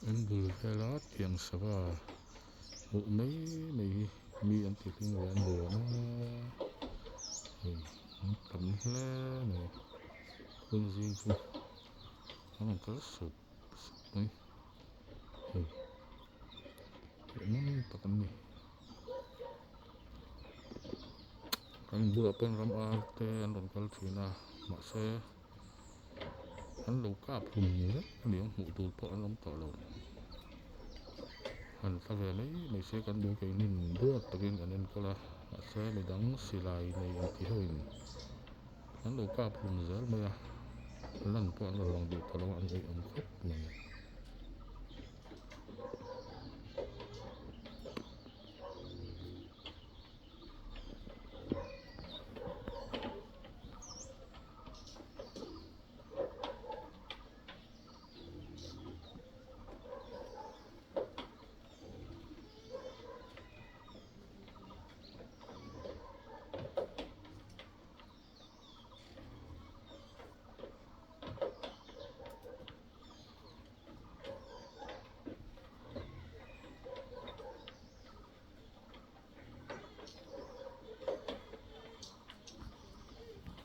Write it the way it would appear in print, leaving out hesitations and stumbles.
Em bùi cái lót tiếng sava bộ mấy mày mi ăn tiệc người ăn bùa nó cầm lá này phương gì phương nó là có sụp ấy nó pakai nih kan bula pen ram arte andon kal Cina mak saya kan lâu cáp hùng nhớ nếu mụ tụt bỏ lắm tỏ lâu han ta về mấy xe kan đưa cái nín đưa tập cái anh có là xe mấy đắng xì lại này anh thì hơi kan lâu cáp hùng nhớ mà lần qua là lòng được tao lòng ăn ấy ông khóc mà